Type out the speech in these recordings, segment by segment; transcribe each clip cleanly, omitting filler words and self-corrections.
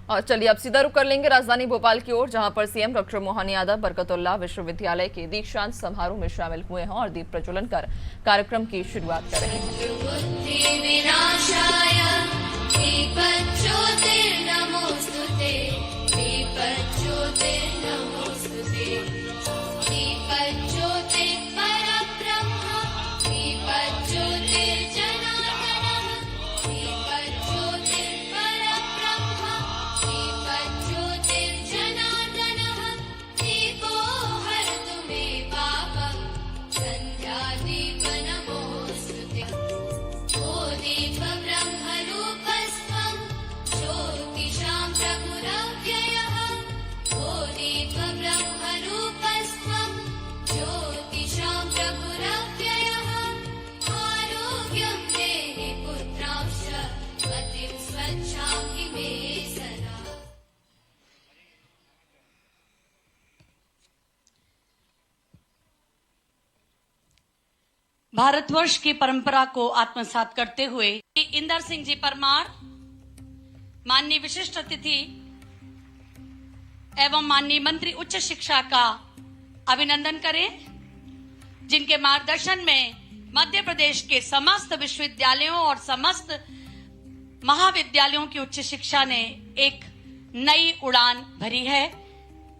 और चलिए अब सीधा रुख कर लेंगे राजधानी भोपाल की ओर, जहां पर सीएम डॉक्टर मोहन यादव बरकतुल्लाह विश्वविद्यालय के दीक्षांत समारोह में शामिल हुए हैं और दीप प्रज्वलन कर कार्यक्रम की शुरुआत कर रहे भारतवर्ष की परंपरा को आत्मसात करते हुए इंदर सिंह जी परमार, माननीय विशिष्ट अतिथि एवं माननीय मंत्री उच्च शिक्षा का अभिनंदन करें, जिनके मार्गदर्शन में मध्य प्रदेश के समस्त विश्वविद्यालयों और समस्त महाविद्यालयों की उच्च शिक्षा ने एक नई उड़ान भरी है।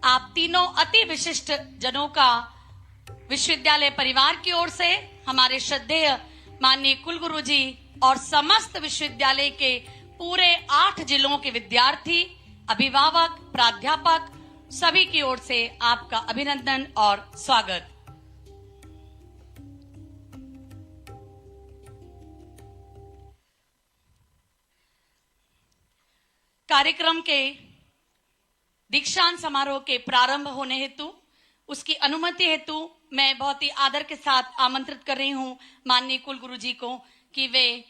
आप तीनों अति विशिष्ट जनों का विश्वविद्यालय परिवार की ओर से, हमारे श्रद्धेय माननीय कुलगुरु जी और समस्त विश्वविद्यालय के पूरे 8 जिलों के विद्यार्थी, अभिभावक, प्राध्यापक सभी की ओर से आपका अभिनंदन और स्वागत। कार्यक्रम के दीक्षांत समारोह के प्रारंभ होने हेतु, उसकी अनुमति हेतु मैं बहुत ही आदर के साथ आमंत्रित कर रही हूं माननीय कुलगुरु जी को कि वे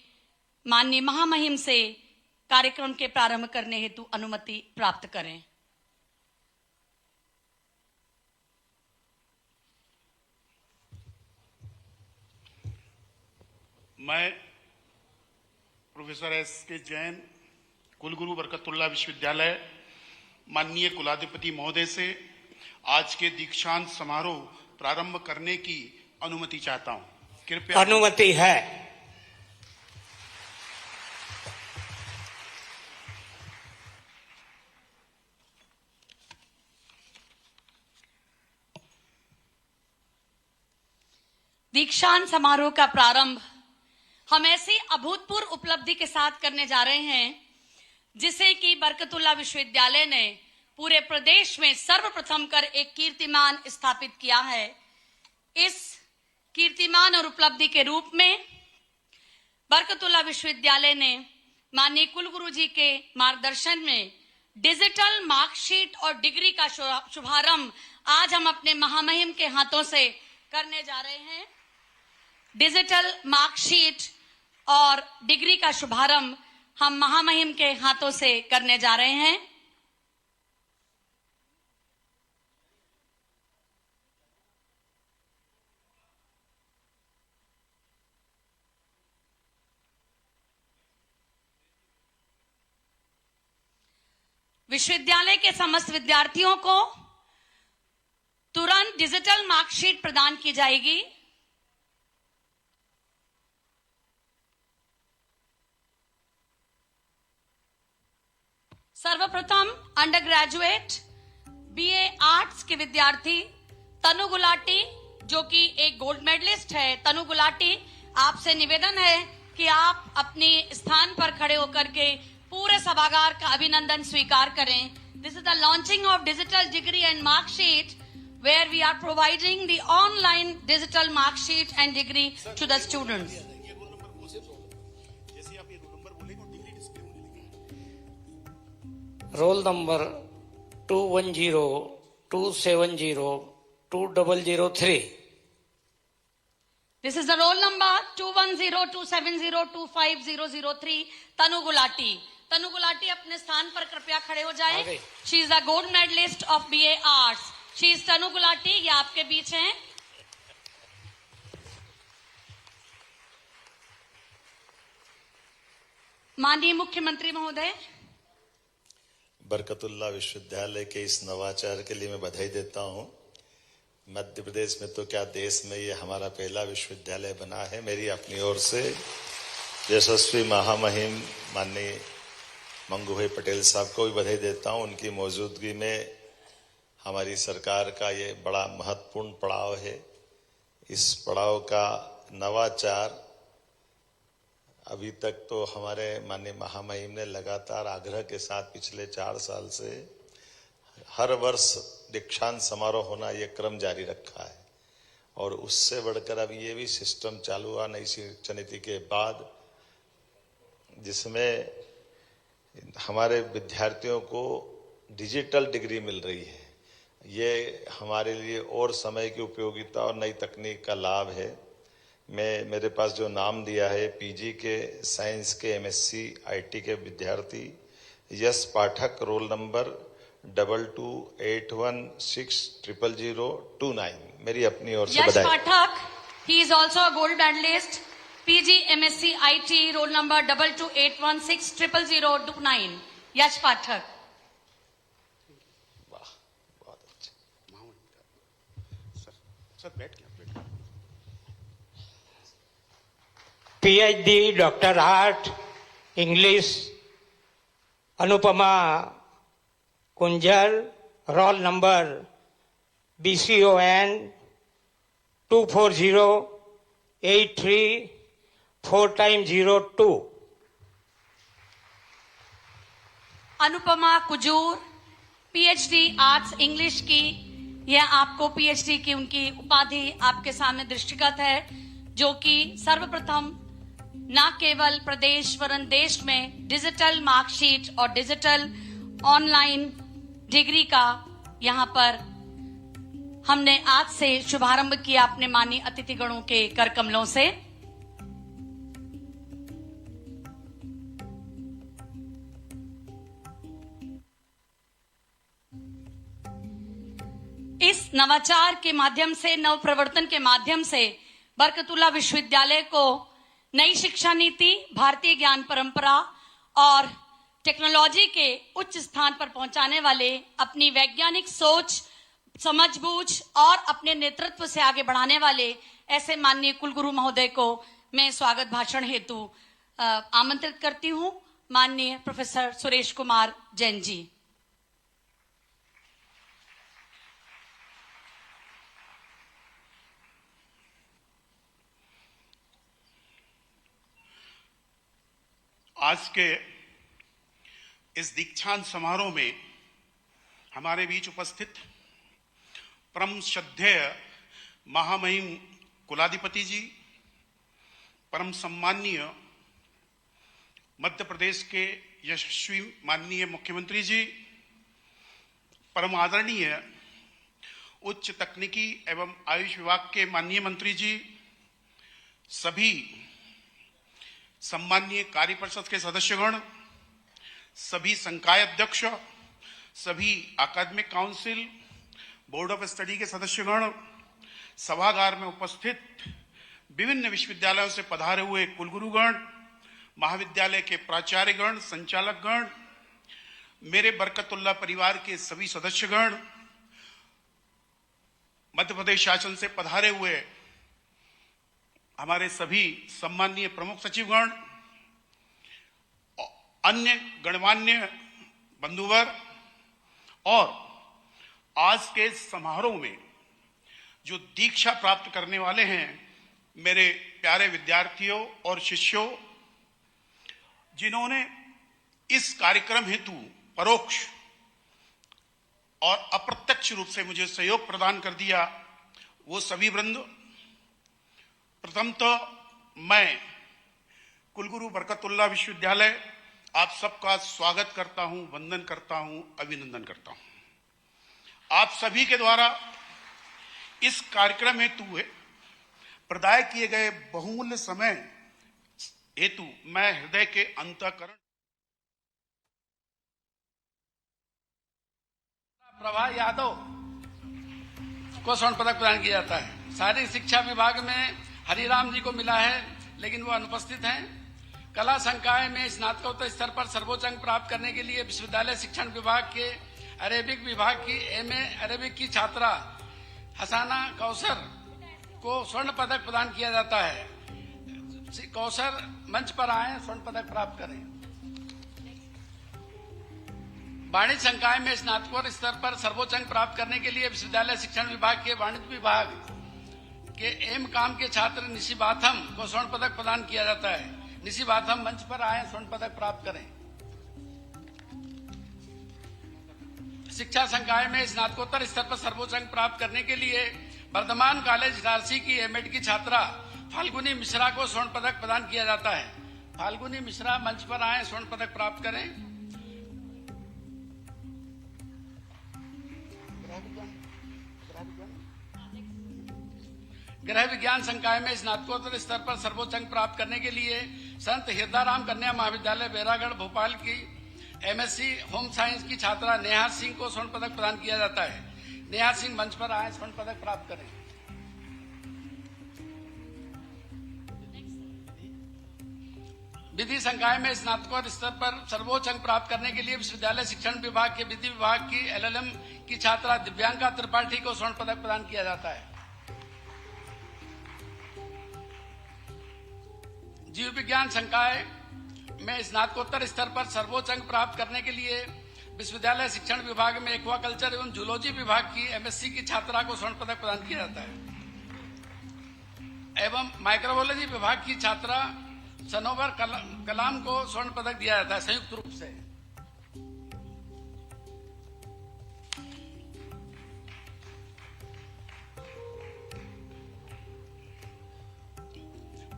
माननीय महामहिम से कार्यक्रम के प्रारंभ करने हेतु अनुमति प्राप्त करें। मैं प्रोफेसर एस.के. जैन, कुलगुरु बरकतुल्लाह विश्वविद्यालय, माननीय कुलाधिपति महोदय से आज के दीक्षांत समारोह प्रारंभ करने की अनुमति चाहता हूं। कृपया। अनुमति है। दीक्षांत समारोह का प्रारंभ हम ऐसी अभूतपूर्व उपलब्धि के साथ करने जा रहे हैं जिसे कि बरकतुल्लाह विश्वविद्यालय ने पूरे प्रदेश में सर्वप्रथम कर एक कीर्तिमान स्थापित किया है। इस कीर्तिमान और उपलब्धि के रूप में बरकतुल्लाह विश्वविद्यालय ने माननीय कुलगुरु जी के मार्गदर्शन में डिजिटल मार्कशीट और डिग्री का शुभारंभ आज हम अपने महामहिम के हाथों से करने जा रहे हैं। डिजिटल मार्कशीट और डिग्री का शुभारंभ हम महामहिम के हाथों से करने जा रहे हैं। विश्वविद्यालय के समस्त विद्यार्थियों को तुरंत डिजिटल मार्कशीट प्रदान की जाएगी। सर्वप्रथम अंडर ग्रेजुएट बीए आर्ट्स के विद्यार्थी तनु गुलाटी, जो कि एक गोल्ड मेडलिस्ट है। तनु गुलाटी, आपसे निवेदन है कि आप अपने स्थान पर खड़े होकर के पूरे सभागार का अभिनंदन स्वीकार करें। This is the launching of digital degree and marksheet where we are providing the online digital marksheet and degree to the students. Roll number 210-270-2003। This is the roll number 210-270-25003 Tanu Gulati. Tanu Gulati अपने स्थान पर कृपया खड़े हो जाएं। She is the gold medalist of BA arts. She is Tanu Gulati, ये आपके बीच हैं। माननीय मुख्यमंत्री महोदय। बरकतुल्लाह विश्वविद्यालय के इस नवाचार के लिए मैं बधाई देता हूं। मध्य प्रदेश में तो क्या देश में ये हमारा पहला विश्वविद्यालय बना है। मेरी अपनी ओर से यशस्वी महामहिम माननीय मंगू भाई पटेल साहब को भी बधाई देता हूं। उनकी मौजूदगी में हमारी सरकार का ये बड़ा महत्वपूर्ण पड़ाव है। इस पड़ाव का नवाचार अभी तक तो हमारे माननीय महामहिम ने लगातार आग्रह के साथ पिछले 4 साल से हर वर्ष दीक्षांत समारोह होना ये क्रम जारी रखा है और उससे बढ़कर अब ये भी सिस्टम चालू हुआ नई शिक्षा नीति के बाद, जिसमें हमारे विद्यार्थियों को डिजिटल डिग्री मिल रही है। ये हमारे लिए और समय की उपयोगिता और नई तकनीक का लाभ है। मेरे पास जो नाम दिया है पीजी के साइंस के एमएससी आईटी के विद्यार्थी यश पाठक, रोल नंबर 2281600029, मेरी अपनी ओर से यश बधाई। पाठक, he is also a gold medalist, PG MSc IT, roll number 2281600029. यश पाठक। वाह, बहुत अच्छा। सर बैठ गया। PhD doctor art English Anupama Kunjar, roll number BCON 24083 Anupama Kujur, PhD arts English की, यह आपको PhD की उनकी उपाधि आपके सामने दृष्टिगत है, जो कि सर्वप्रथम न केवल प्रदेश वरन देश में डिजिटल मार्कशीट और डिजिटल ऑनलाइन डिग्री का यहां पर हमने आज से शुभारंभ किया अपने माननीय अतिथिगणों के कर कमलों से। इस नवाचार के माध्यम से, नव प्रवर्तन के माध्यम से बरकतुल्लाह विश्वविद्यालय को नई शिक्षा नीति, भारतीय ज्ञान परंपरा और टेक्नोलॉजी के उच्च स्थान पर पहुंचाने वाले, अपनी वैज्ञानिक सोच, समझबूझ और अपने नेतृत्व से आगे बढ़ाने वाले ऐसे माननीय कुलगुरु महोदय को मैं स्वागत भाषण हेतु आमंत्रित करती हूं। माननीय प्रोफेसर सुरेश कुमार जैन जी। आज के इस दीक्षांत समारोह में हमारे बीच उपस्थित परम श्रद्धेय महामहिम कुलाधिपति जी, परम सम्माननीय मध्य प्रदेश के यशस्वी माननीय मुख्यमंत्री जी, परम आदरणीय उच्च तकनीकी एवं आयुष विभाग के माननीय मंत्री जी, सभी सम्माननीय कार्य परिषद के सदस्यगण, सभी संकाय अध्यक्ष, सभी अकादमिक काउंसिल, बोर्ड ऑफ स्टडी के सदस्यगण, सभागार में उपस्थित विभिन्न विश्वविद्यालयों से पधारे हुए कुलगुरुगण, महाविद्यालय के प्राचार्यगण, संचालकगण, मेरे बरकतुल्लाह परिवार के सभी सदस्यगण, मध्य प्रदेश शासन से पधारे हुए हमारे सभी सम्माननीय प्रमुख सचिवगण, अन्य गणमान्य बंधुवर और आज के समारोह में जो दीक्षा प्राप्त करने वाले हैं, मेरे प्यारे विद्यार्थियों और शिष्यों, जिन्होंने इस कार्यक्रम हेतु परोक्ष और अप्रत्यक्ष रूप से मुझे सहयोग प्रदान कर दिया, वो सभी वृंद, प्रथमतः मैं कुलगुरु बरकतुल्लाह विश्वविद्यालय आप सबका स्वागत करता हूं, वंदन करता हूं, अभिनंदन करता हूं। आप सभी के द्वारा इस कार्यक्रम हेतु प्रदाय किए गए बहुमूल्य समय हेतु मैं हृदय के अंतःकरण प्रभा यादव को स्वर्ण पदक प्रदान किया जाता है। शारीरिक शिक्षा विभाग में हरिराम जी को मिला है, लेकिन वो अनुपस्थित हैं। कला संकाय में स्नातकोत्तर स्तर पर सर्वोच्च अंक प्राप्त करने के लिए विश्वविद्यालय शिक्षण विभाग के अरेबिक विभाग की एमए अरेबिक की छात्रा हसाना कौसर को स्वर्ण पदक प्रदान किया जाता है। कौसर मंच पर आए, स्वर्ण पदक प्राप्त करें। वाणिज्य संकाय में स्नातकोत्तर स्तर पर सर्वोच्च अंक प्राप्त करने के लिए विश्वविद्यालय शिक्षण विभाग के वाणिज्य विभाग के एम काम के छात्र निशिबाथम को स्वर्ण पदक प्रदान किया जाता है। निशिबाथम मंच पर आए, स्वर्ण पदक प्राप्त करें। शिक्षा संकाय में स्नातकोत्तर स्तर पर सर्वोच्च अंक प्राप्त करने के लिए वर्धमान कॉलेज इटारसी की एमएड की छात्रा फाल्गुनी मिश्रा को स्वर्ण पदक प्रदान किया जाता है। फाल्गुनी मिश्रा मंच पर आए, स्वर्ण पदक प्राप्त करें। गृह विज्ञान संकाय में स्नातकोत्तर स्तर पर सर्वोच्च अंक प्राप्त करने के लिए संत हिरदाराम कन्या महाविद्यालय बैरागढ़ भोपाल की एमएससी होम साइंस की छात्रा नेहा सिंह को स्वर्ण पदक प्रदान किया जाता है। नेहा सिंह मंच पर आए, स्वर्ण पदक प्राप्त करें। विधि संकाय में स्नातकोत्तर स्तर पर सर्वोच्च अंक प्राप्त करने के लिए विश्वविद्यालय शिक्षण विभाग के विधि विभाग की एलएलएम की छात्रा दिव्यांका त्रिपाठी को स्वर्ण पदक प्रदान किया जाता है। जीव विज्ञान संकाय में स्नातकोत्तर स्तर पर सर्वोच्च अंक प्राप्त करने के लिए विश्वविद्यालय शिक्षण विभाग में एक्वाकल्चर एवं जूलॉजी विभाग की एमएससी की छात्रा को स्वर्ण पदक प्रदान किया जाता है एवं माइक्रोबायोलॉजी विभाग की छात्रा सनोवर कलाम को स्वर्ण पदक दिया जाता है संयुक्त रूप से।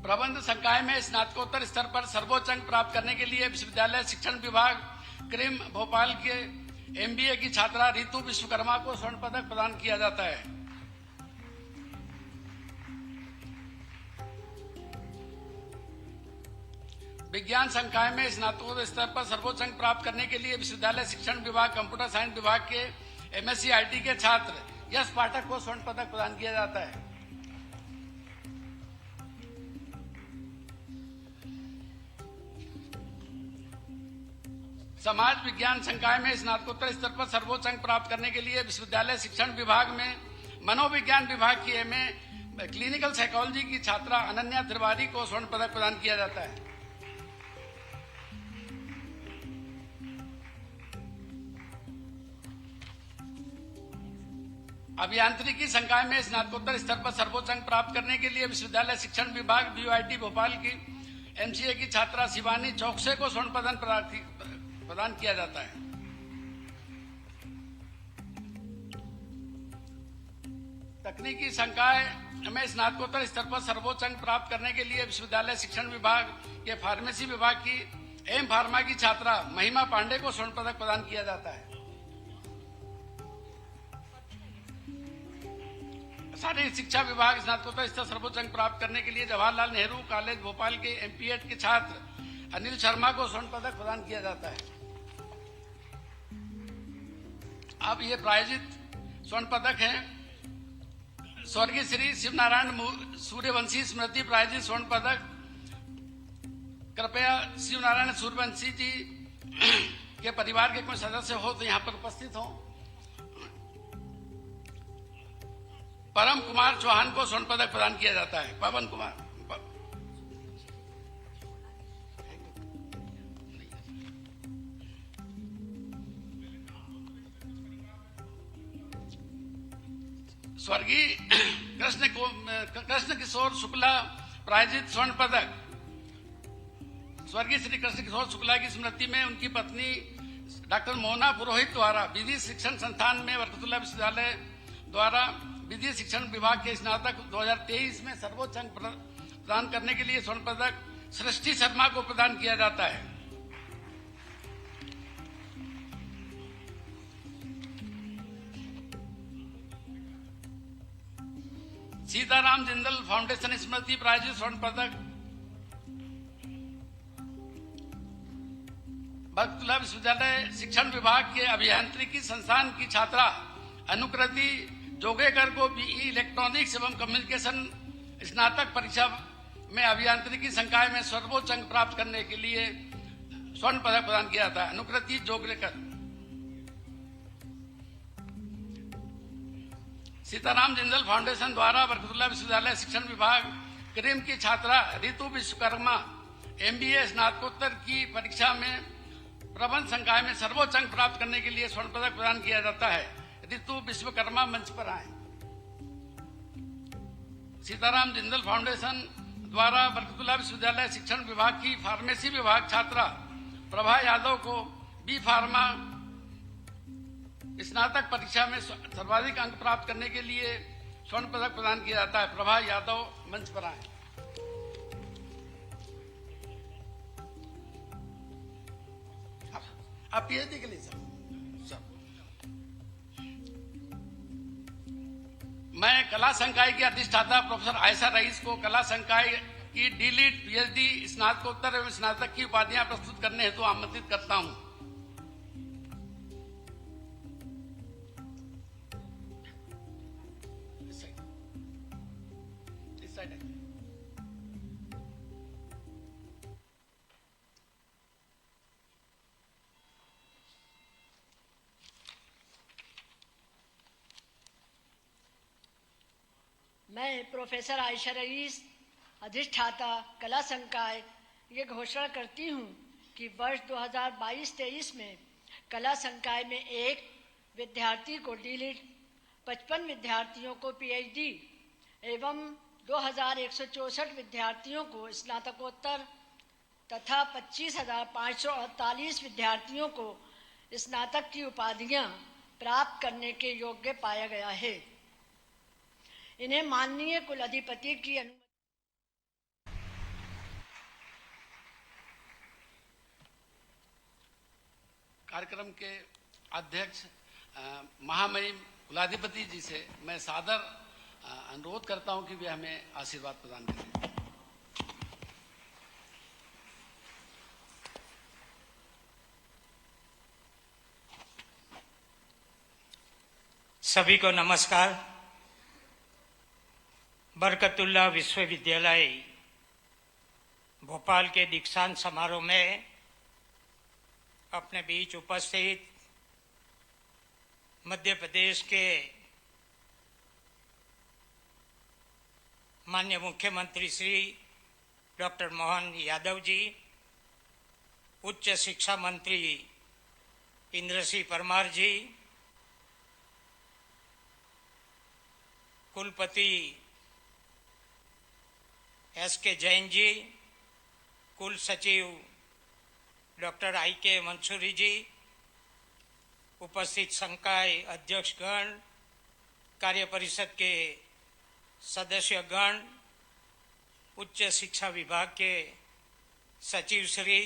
प्रबंध संकाय में स्नातकोत्तर स्तर पर सर्वोच्च अंक प्राप्त करने के लिए विश्वविद्यालय शिक्षण विभाग क्रिम भोपाल के एमबीए की छात्रा रितु विश्वकर्मा को स्वर्ण पदक प्रदान किया जाता है। विज्ञान संकाय में स्नातकोत्तर स्तर पर सर्वोच्च अंक प्राप्त करने के लिए विश्वविद्यालय शिक्षण विभाग कंप्यूटर साइंस विभाग के एमएससी आईटी के छात्र यश पाठक को स्वर्ण पदक प्रदान किया जाता है। समाज विज्ञान संकाय में स्नातकोत्तर स्तर पर सर्वोच्च अंक प्राप्त करने के लिए विश्वविद्यालय शिक्षण विभाग में मनोविज्ञान विभाग की एमए क्लिनिकल साइकोलॉजी की छात्रा अनन्या त्रिवारी को स्वर्ण पदक प्रदान किया जाता है। अभियांत्रिकी संकाय में स्नातकोत्तर स्तर पर सर्वोच्च अंक प्राप्त करने के लिए विश्वविद्यालय शिक्षण विभाग बीयूआईटी भोपाल की एमसीए की छात्रा शिवानी चौकसे को स्वर्ण पदक प्रदान किया जाता है। तकनीकी संकाय में स्नातकोत्तर स्तर पर सर्वोच्च अंक प्राप्त करने के लिए विश्वविद्यालय शिक्षण विभाग के फार्मेसी विभाग की एम फार्मा की छात्रा महिमा पांडे को स्वर्ण पदक प्रदान किया जाता है। शारीरिक शिक्षा विभाग स्नातकोत्तर स्तर सर्वोच्च अंक प्राप्त करने के लिए जवाहरलाल नेहरू कॉलेज भोपाल के एमपीएड के छात्र अनिल शर्मा को स्वर्ण पदक प्रदान किया जाता है। अब ये प्रायोजित स्वर्ण पदक है। स्वर्गीय श्री शिवनारायण सूर्यवंशी स्मृति प्रायोजित स्वर्ण पदक, कृपया शिवनारायण सूर्यवंशी जी के परिवार के कोई सदस्य हो तो यहाँ पर उपस्थित हो। परम कुमार चौहान को स्वर्ण पदक प्रदान किया जाता है। पवन कुमार स्वर्गीय कृष्ण किशोर शुक्ला प्रायोजित स्वर्ण पदक, स्वर्गीय श्री कृष्ण किशोर शुक्ला की स्मृति में उनकी पत्नी डॉक्टर मोहना पुरोहित द्वारा विधि शिक्षण संस्थान में बरकतुल्लाह विश्वविद्यालय द्वारा विधि शिक्षण विभाग के स्नातक 2023 में सर्वोच्च अंक प्रदान करने के लिए स्वर्ण पदक सृष्टि शर्मा को प्रदान किया जाता है। सीताराम जिंदल फाउंडेशन स्मृति प्रायोजित स्वर्ण पदक, बरकतुल्लाह विश्वविद्यालय शिक्षण विभाग के अभियांत्रिकी संस्थान की छात्रा अनुकृति जोगेकर को बीई इलेक्ट्रॉनिक्स एवं कम्युनिकेशन स्नातक परीक्षा में अभियांत्रिकी संकाय में सर्वोच्च अंक प्राप्त करने के लिए स्वर्ण पदक प्रदान किया था। अनुकृति जोगलेकर। सीताराम जिंदल फाउंडेशन द्वारा बरकतुल्लाह विश्वविद्यालय शिक्षण विभाग क्रीम की छात्रा रितु विश्वकर्मा MBA स्नातकोत्तर की परीक्षा में प्रबंध संकाय में सर्वोच्च अंक प्राप्त करने के लिए स्वर्ण पदक प्रदान किया जाता है। रितु विश्वकर्मा मंच पर आए। सीताराम जिंदल फाउंडेशन द्वारा बरकतुल्लाह विश्वविद्यालय शिक्षण विभाग की फार्मेसी विभाग छात्रा प्रभा यादव को बी फार्मा स्नातक परीक्षा में सर्वाधिक अंक प्राप्त करने के लिए स्वर्ण पदक प्रदान किया जाता है। प्रभा यादव मंच पर आए। आप PhD के लिए सर मैं कला संकाय की अधिष्ठाता प्रोफेसर आयशा रईस को कला संकाय की D.Litt PhD स्नातकोत्तर एवं स्नातक की उपाधियां प्रस्तुत करने हेतु आमंत्रित करता हूं। मैं प्रोफेसर आयशा रईस अधिष्ठाता कला संकाय ये घोषणा करती हूँ कि वर्ष 2022-23 में कला संकाय में एक विद्यार्थी को D.Litt, 55 विद्यार्थियों को PhD एवं 2164 विद्यार्थियों को स्नातकोत्तर तथा 25,548 विद्यार्थियों को स्नातक की उपाधियां प्राप्त करने के योग्य पाया गया है। इन्हें माननीय कुलाधिपति की अनुमति। कार्यक्रम के अध्यक्ष महामहिम कुलाधिपति जी से मैं सादर अनुरोध करता हूं कि वे हमें आशीर्वाद प्रदान करें। सभी को नमस्कार। बरकतुल्लाह विश्वविद्यालय भोपाल के दीक्षांत समारोह में अपने बीच उपस्थित मध्य प्रदेश के माननीय मुख्यमंत्री श्री डॉक्टर मोहन यादव जी, उच्च शिक्षा मंत्री इंद्र सिंह परमार जी, कुलपति S.K. जैन जी, कुल सचिव डॉक्टर I.K. मंसूरी जी, उपस्थित संकाय अध्यक्षगण, कार्य परिषद के सदस्यगण, उच्च शिक्षा विभाग के सचिव श्री,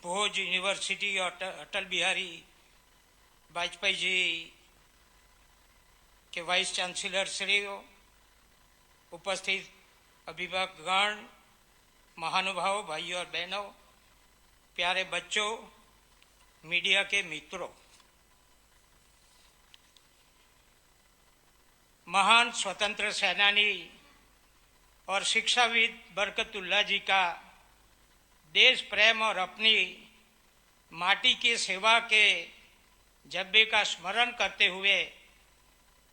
भोज यूनिवर्सिटी और अटल बिहारी वाजपेयी जी के वाइस चांसलर श्री, उपस्थित अभिभावकगण, महानुभाव भाइयों और बहनों, प्यारे बच्चों, मीडिया के मित्रों, महान स्वतंत्र सेनानी और शिक्षाविद बरकतुल्लाह जी का देश प्रेम और अपनी माटी की सेवा के जज्बे का स्मरण करते हुए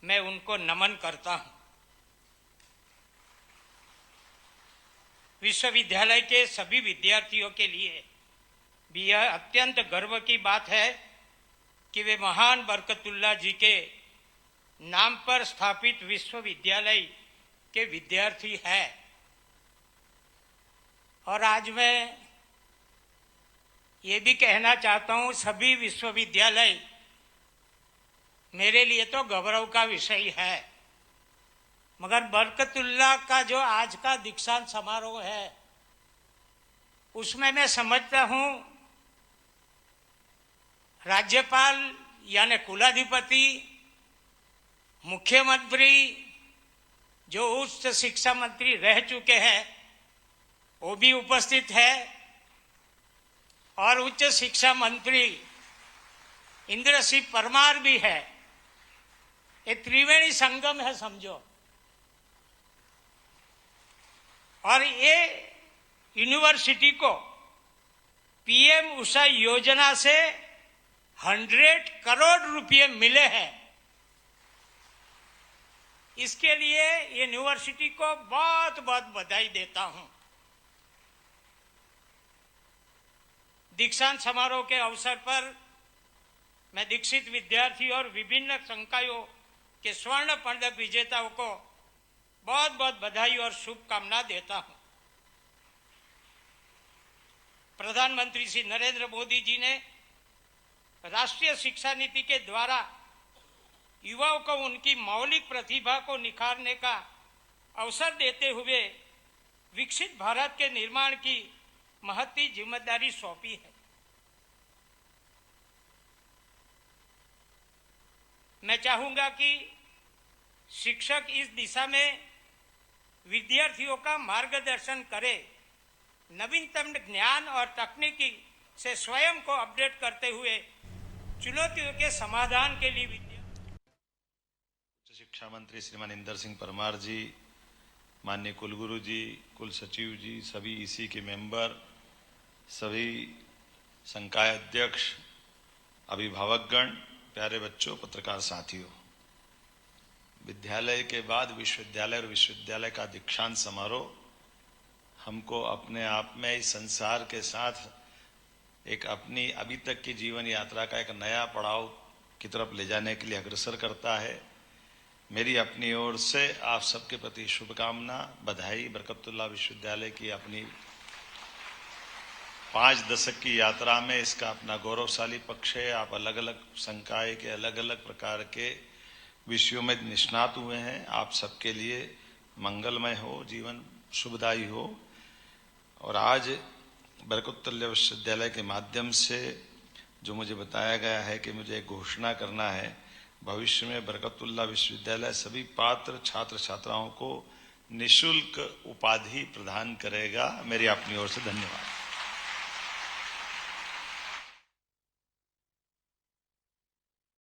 मैं उनको नमन करता हूं। विश्वविद्यालय के सभी विद्यार्थियों के लिए भी यह अत्यंत गर्व की बात है कि वे महान बरकतुल्लाह जी के नाम पर स्थापित विश्वविद्यालय के विद्यार्थी हैं। और आज मैं ये भी कहना चाहता हूं, सभी विश्वविद्यालय मेरे लिए तो गौरव का विषय है, मगर बरकतुल्लाह का जो आज का दीक्षांत समारोह है उसमें मैं समझता हूं राज्यपाल यानी कुलाधिपति, मुख्यमंत्री जो उच्च शिक्षा मंत्री रह चुके हैं वो भी उपस्थित है और उच्च शिक्षा मंत्री इंद्र सिंह परमार भी है। ये त्रिवेणी संगम है समझो। और ये यूनिवर्सिटी को पीएम उषा योजना से 100 करोड़ रुपए मिले हैं। इसके लिए यूनिवर्सिटी को बहुत बहुत बधाई देता हूं। दीक्षांत समारोह के अवसर पर मैं दीक्षित विद्यार्थी और विभिन्न संकायों के स्वर्ण पदक विजेताओं को बहुत बहुत बधाई और शुभकामना देता हूं। प्रधानमंत्री श्री नरेंद्र मोदी जी ने राष्ट्रीय शिक्षा नीति के द्वारा युवाओं को उनकी मौलिक प्रतिभा को निखारने का अवसर देते हुए विकसित भारत के निर्माण की महती जिम्मेदारी सौंपी है। मैं चाहूंगा कि शिक्षक इस दिशा में विद्यार्थियों का मार्गदर्शन करे, नवीनतम ज्ञान और तकनीकी से स्वयं को अपडेट करते हुए चुनौतियों के समाधान के लिए शिक्षा मंत्री श्रीमान इंदर सिंह परमार जी, माननीय कुलगुरु जी, कुल सचिव जी, सभी ईसी के मेंबर, सभी संकाय अध्यक्ष, अभिभावकगण, प्यारे बच्चों, पत्रकार साथियों, विद्यालय के बाद विश्वविद्यालय और विश्वविद्यालय का दीक्षांत समारोह हमको अपने आप में इस संसार के साथ एक अपनी अभी तक की जीवन यात्रा का एक नया पड़ाव की तरफ ले जाने के लिए अग्रसर करता है। मेरी अपनी ओर से आप सबके प्रति शुभकामना, बधाई। बरकतुल्लाह विश्वविद्यालय की अपनी 5 दशक की यात्रा में इसका अपना गौरवशाली पक्ष है। आप अलग अलग संकाय के अलग अलग प्रकार के विषयों में निष्णात हुए हैं। आप सबके लिए मंगलमय हो, जीवन शुभदायी हो। और आज बरकतुल्लाह विश्वविद्यालय के माध्यम से जो मुझे बताया गया है कि मुझे एक घोषणा करना है, भविष्य में बरकतुल्लाह विश्वविद्यालय सभी पात्र छात्र छात्राओं को निःशुल्क उपाधि प्रदान करेगा। मेरी अपनी ओर से धन्यवाद।